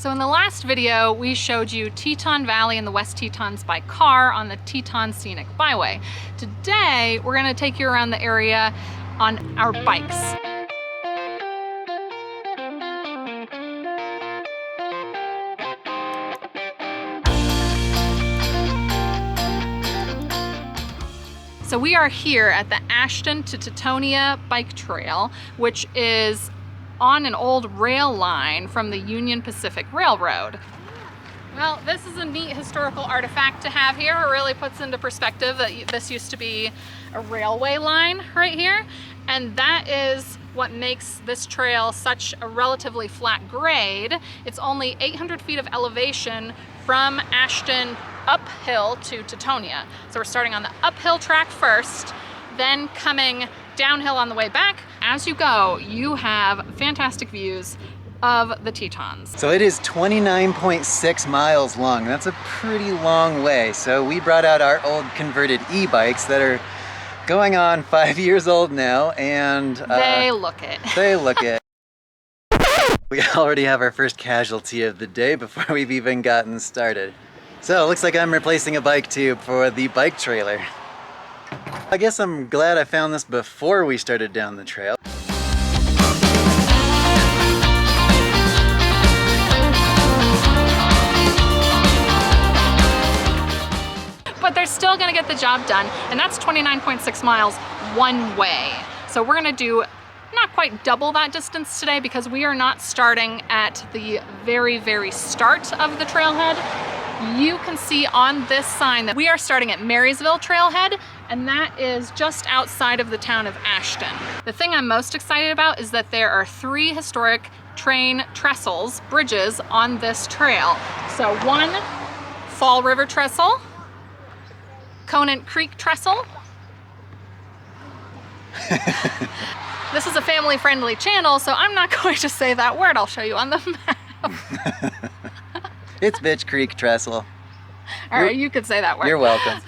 So in the last video, we showed you Teton Valley and the West Tetons by car on the Teton Scenic Byway. Today, we're gonna take you around the area on our bikes. So we are here at the Ashton-Tetonia Bike Trail, which is on an old rail line from the Union Pacific Railroad. Well, this is a neat historical artifact to have here. It really puts into perspective that this used to be a railway line right here. And that is what makes this trail such a relatively flat grade. It's only 800 feet of elevation from Ashton uphill to Tetonia. So we're starting on the uphill track first, then coming downhill on the way back. As you go, you have fantastic views of the Tetons. So it is 29.6 miles long. That's a pretty long way. So we brought out our old converted e-bikes that are going on 5 years old now, and they look it. They look it. We already have our first casualty of the day before we've even gotten started. So it looks like I'm replacing a bike tube for the bike trailer. I guess I'm glad I found this before we started down the trail. But they're still gonna get the job done, and that's 29.6 miles one way. So we're gonna do not quite double that distance today because we are not starting at the very, very start of the trailhead. You can see on this sign that we are starting at Marysville Trailhead, and that is just outside of the town of Ashton. The thing I'm most excited about is that there are 3 historic train trestles, bridges, on this trail. So one, Fall River Trestle, Conant Creek Trestle. This is a family-friendly channel, so I'm not going to say that word. I'll show you on the map. It's Bitch Creek Trestle. All right, you could say that word. You're welcome.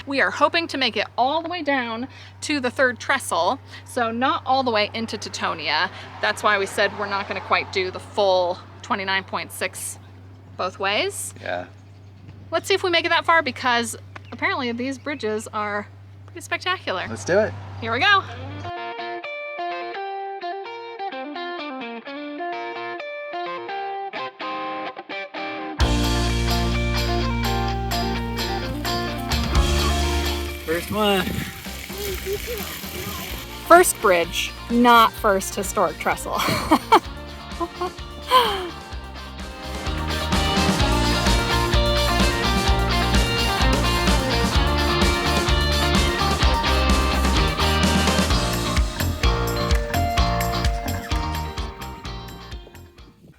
We are hoping to make it all the way down to the 3rd trestle, so not all the way into Tetonia. That's why we said we're not going to quite do the full 29.6 both ways. Yeah. Let's see if we make it that far, because apparently these bridges are pretty spectacular. Let's do it. Here we go. First one. First bridge, not first historic trestle.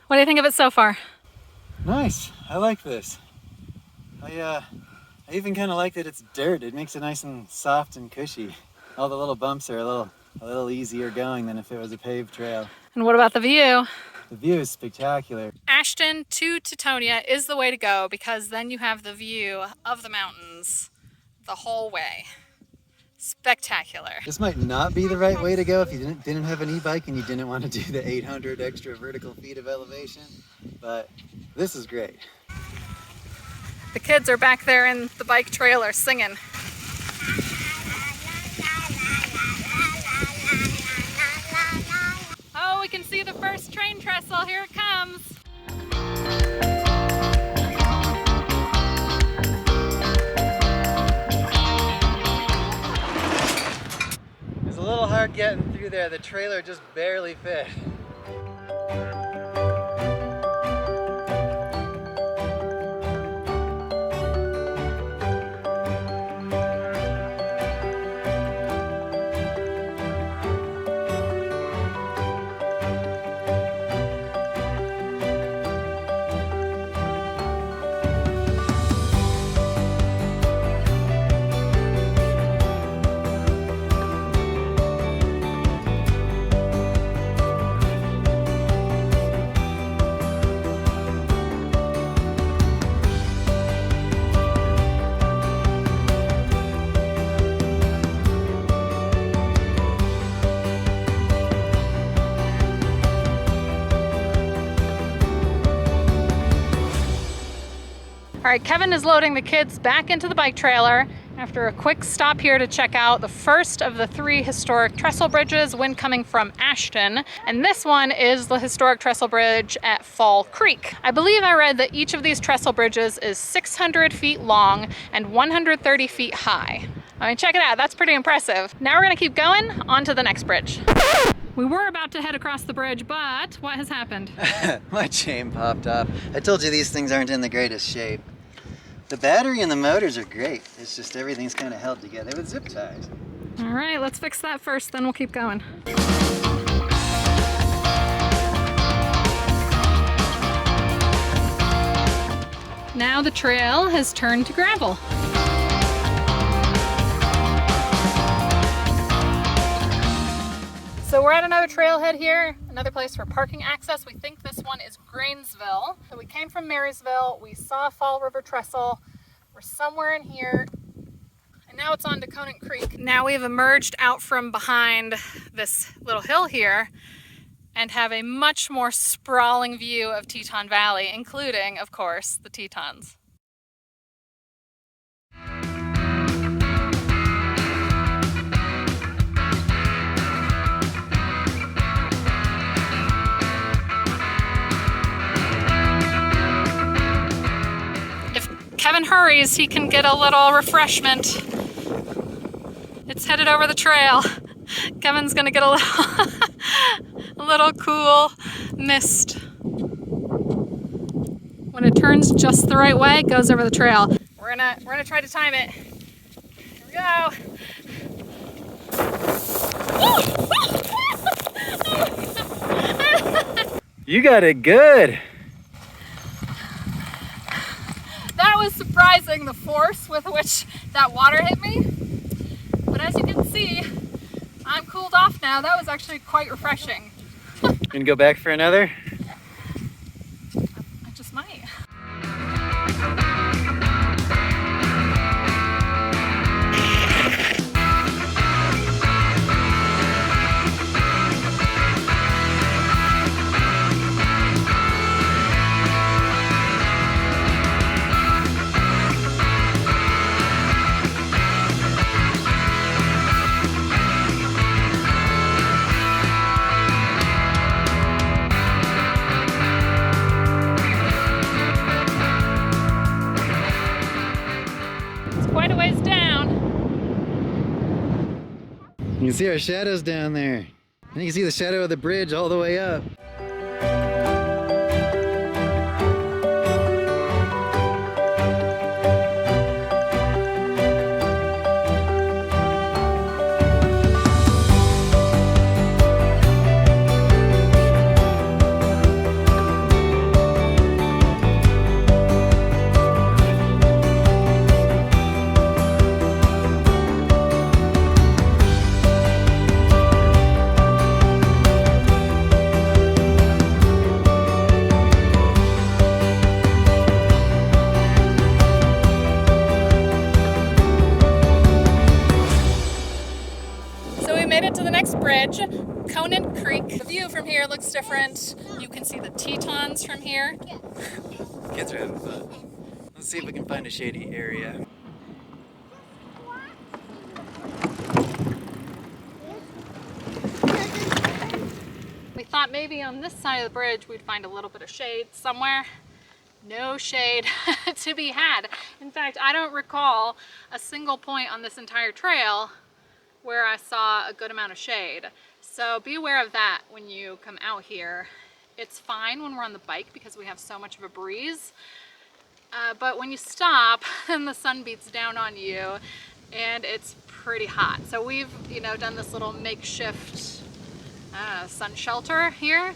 What do you think of it so far? Nice. I like this. I even kind of like that it's dirt. It makes it nice and soft and cushy. All the little bumps are a little easier going than if it was a paved trail. And what about the view? The view is spectacular. Ashton to Tetonia is the way to go, because then you have the view of the mountains the whole way. Spectacular. This might not be the right way to go if you didn't have an e-bike and you didn't want to do the 800 extra vertical feet of elevation, but this is great. The kids are back there in the bike trailer singing. Oh, we can see the first train trestle. Here it comes. It's a little hard getting through there. The trailer just barely fit. All right, Kevin is loading the kids back into the bike trailer after a quick stop here to check out the first of the 3 historic trestle bridges, one coming from Ashton, and this one is the historic trestle bridge at Fall Creek. I believe I read that each of these trestle bridges is 600 feet long and 130 feet high. I mean, check it out, that's pretty impressive. Now we're gonna keep going on to the next bridge. We were about to head across the bridge, but what has happened? My chain popped off. I told you these things aren't in the greatest shape. The battery and the motors are great. It's just everything's kind of held together with zip ties. All right, let's fix that first, then we'll keep going. Now the trail has turned to gravel. So we're at another trailhead here, another place for parking access. We think this one is Grainsville. So we came from Marysville, we saw Fall River Trestle, we're somewhere in here, and now it's on to Conant Creek. Now we've emerged out from behind this little hill here and have a much more sprawling view of Teton Valley, including, of course, the Tetons. Kevin hurries, he can get a little refreshment. It's headed over the trail. Kevin's gonna get a little cool mist. When it turns just the right way, it goes over the trail. We're gonna try to time it. Here we go. You got it good. That was surprising, the force with which that water hit me. But as you can see, I'm cooled off now. That was actually quite refreshing. Gonna go back for another? I just might. Quite a ways down. You can see our shadows down there. And you can see the shadow of the bridge all the way up. Bridge, Conant Creek. The view from here looks different. You can see the Tetons from here. Kids are having fun. Let's see if we can find a shady area. We thought maybe on this side of the bridge we'd find a little bit of shade somewhere. No shade to be had. In fact, I don't recall a single point on this entire trail where I saw a good amount of shade. So be aware of that when you come out here. It's fine when we're on the bike because we have so much of a breeze, but when you stop, then the sun beats down on you and it's pretty hot. So we've, done this little makeshift sun shelter here.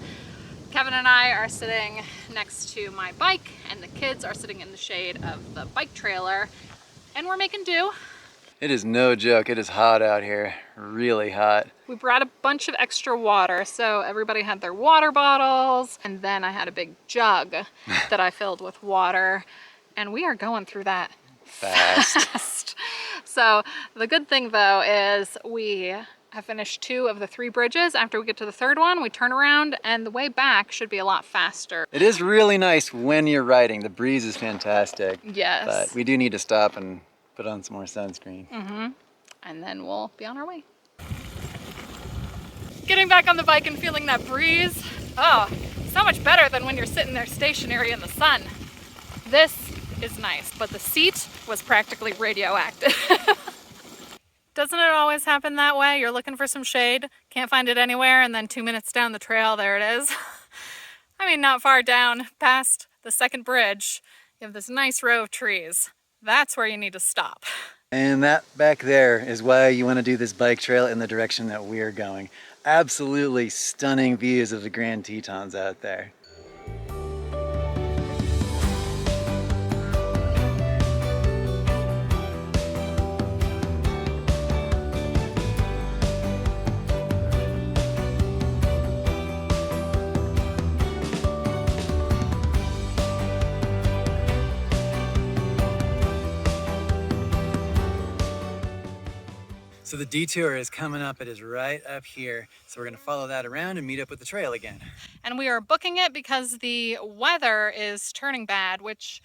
Kevin and I are sitting next to my bike and the kids are sitting in the shade of the bike trailer, and we're making do. It is no joke. It is hot out here. Really hot. We brought a bunch of extra water, so everybody had their water bottles, and then I had a big jug that I filled with water, and we are going through that fast. So the good thing though is we have finished 2 of the 3 bridges. After we get to the 3rd one, we turn around and the way back should be a lot faster. It is really nice when you're riding. The breeze is fantastic. Yes. But we do need to stop and put on some more sunscreen. And then we'll be on our way. Getting back on the bike and feeling that breeze. Oh, so much better than when you're sitting there stationary in the sun. This is nice, but the seat was practically radioactive. Doesn't it always happen that way? You're looking for some shade, can't find it anywhere, and then 2 minutes down the trail, there it is. I mean, not far down, past the 2nd bridge, you have this nice row of trees. That's where you need to stop. And that back there is why you want to do this bike trail in the direction that we're going. Absolutely stunning views of the Grand Tetons out there. So the detour is coming up. It is right up here. So we're gonna follow that around and meet up with the trail again. And we are booking it because the weather is turning bad, which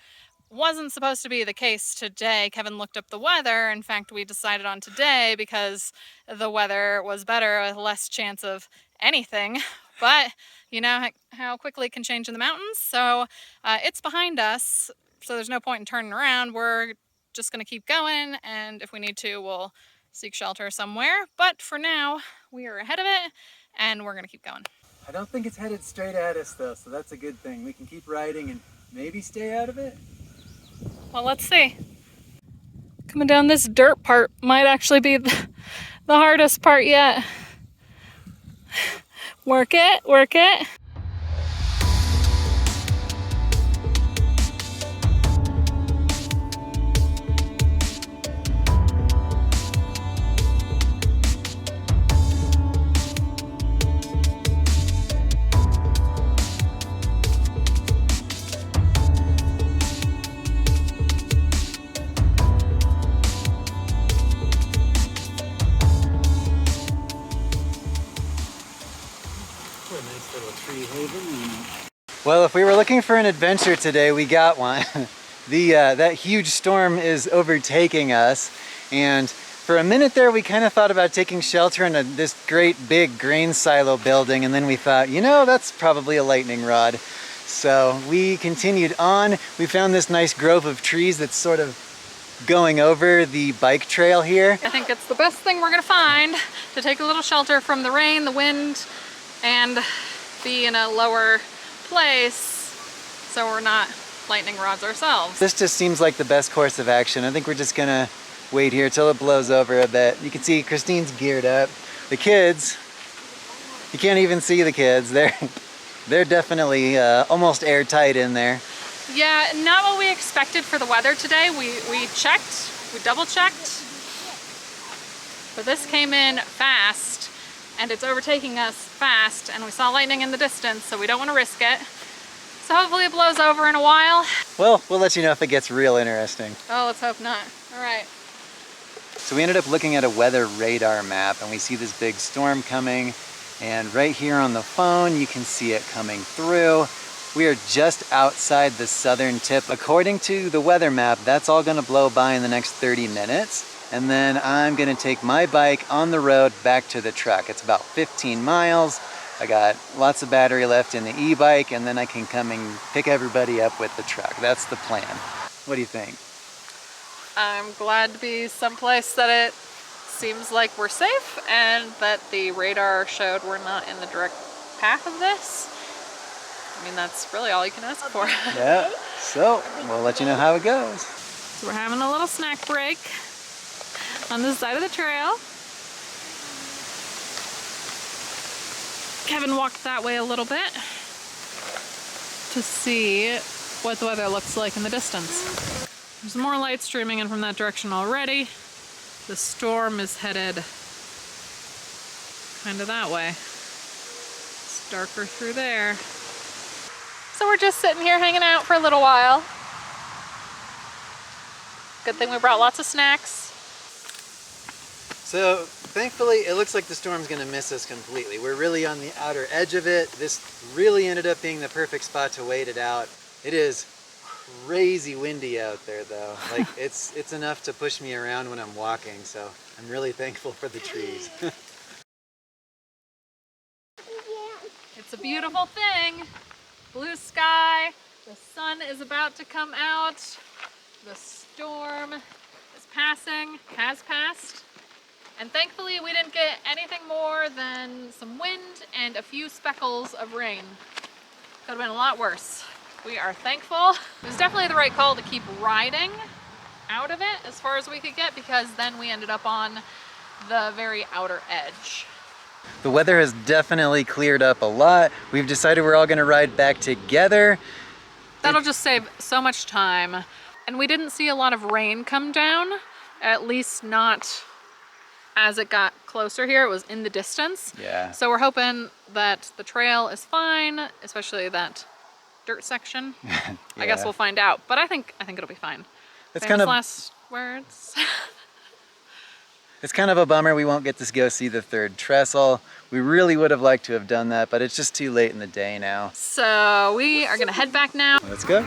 wasn't supposed to be the case today. Kevin looked up the weather. In fact, we decided on today because the weather was better with less chance of anything. But you know how quickly it can change in the mountains. So it's behind us. So there's no point in turning around. We're just gonna keep going. And if we need to, we'll seek shelter somewhere, but for now we are ahead of it and we're gonna keep going. I don't think it's headed straight at us though, so that's a good thing. We can keep riding and maybe stay out of it. Well, let's see. Coming down this dirt part might actually be the hardest part yet. Work it, work it. Well, if we were looking for an adventure today, we got one. That huge storm is overtaking us, and for a minute there we kind of thought about taking shelter in this great big grain silo building, and then we thought, you know, that's probably a lightning rod. So we continued on. We found this nice grove of trees that's sort of going over the bike trail here. I think it's the best thing we're gonna find to take a little shelter from the rain, the wind, and be in a lower place so we're not lightning rods ourselves. This just seems like the best course of action. I think we're just gonna wait here till it blows over a bit. You can see Christine's geared up. The kids, you can't even see the kids. They're definitely almost airtight in there. Yeah, not what we expected for the weather today. We checked, we double checked, but this came in fast and it's overtaking us fast, and we saw lightning in the distance, so we don't want to risk it. So hopefully it blows over in a while. Well, we'll let you know if it gets real interesting. Oh, let's hope not. All right. So we ended up looking at a weather radar map and we see this big storm coming, and right here on the phone you can see it coming through. We are just outside the southern tip. According to the weather map, that's all gonna blow by in the next 30 minutes. And then I'm gonna take my bike on the road back to the truck. It's about 15 miles. I got lots of battery left in the e-bike, and then I can come and pick everybody up with the truck. That's the plan. What do you think? I'm glad to be someplace that it seems like we're safe and that the radar showed we're not in the direct path of this. I mean, that's really all you can ask for. Yeah, so we'll let you know how it goes. So we're having a little snack break on this side of the trail. Kevin walked that way a little bit to see what the weather looks like in the distance. There's more light streaming in from that direction already. The storm is headed kind of that way. It's darker through there. So we're just sitting here hanging out for a little while. Good thing we brought lots of snacks. So thankfully, it looks like the storm's gonna miss us completely. We're really on the outer edge of it. This really ended up being the perfect spot to wait it out. It is crazy windy out there though. Like it's enough to push me around when I'm walking, so I'm really thankful for the trees. It's a beautiful thing. Blue sky, the sun is about to come out, the storm is passing, has passed, and thankfully we didn't get anything more than some wind and a few speckles of rain. Could have been a lot worse. We are thankful. It was definitely the right call to keep riding out of it as far as we could get, because then we ended up on the very outer edge. The weather has definitely cleared up a lot. We've decided we're all gonna ride back together. That'll just save so much time. And we didn't see a lot of rain come down, at least not as it got closer here. It was in the distance. Yeah. So we're hoping that the trail is fine, especially that dirt section. Yeah. I guess we'll find out, but I think it'll be fine. It's Famous kind of last words. It's kind of a bummer we won't get to go see the third trestle. We really would have liked to have done that, but it's just too late in the day now. So we are gonna head back now. Let's go.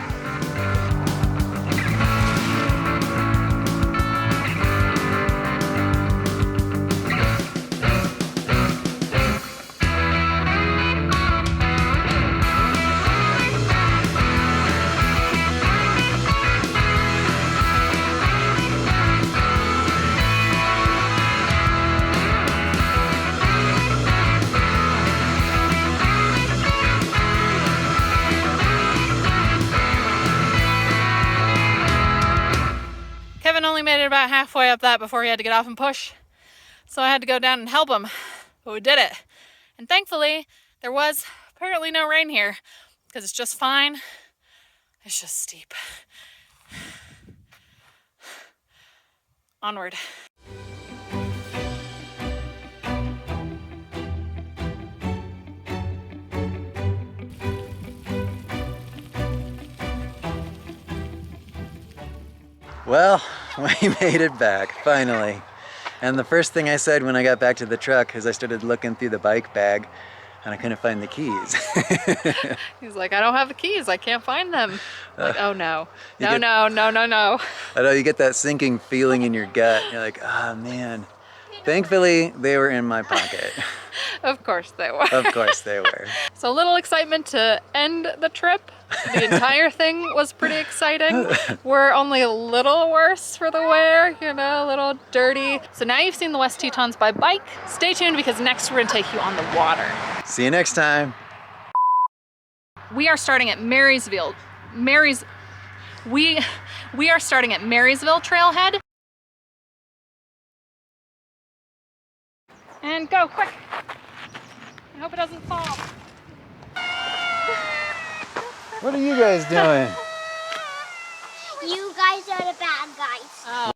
Kevin only made it about halfway up that before he had to get off and push. So I had to go down and help him, but we did it. And thankfully, there was apparently no rain here because it's just fine. It's just steep. Onward. Well, we made it back, finally. And the first thing I said when I got back to the truck is I started looking through the bike bag and I couldn't find the keys. He's like, I don't have the keys. I can't find them. I'm like, oh no. You No, get- no, no, no, no. I know you get that sinking feeling in your gut. You're like, oh man. Thankfully, they were in my pocket. Of course they were. Of course they were. So a little excitement to end the trip. The entire thing was pretty exciting. We're only a little worse for the wear, you know, a little dirty. So now you've seen the West Tetons by bike. Stay tuned because next we're gonna take you on the water. See you next time. We are starting at Marysville. We are starting at Marysville Trailhead. And go, quick. I hope it doesn't fall. What are you guys doing? You guys are the bad guys. Oh.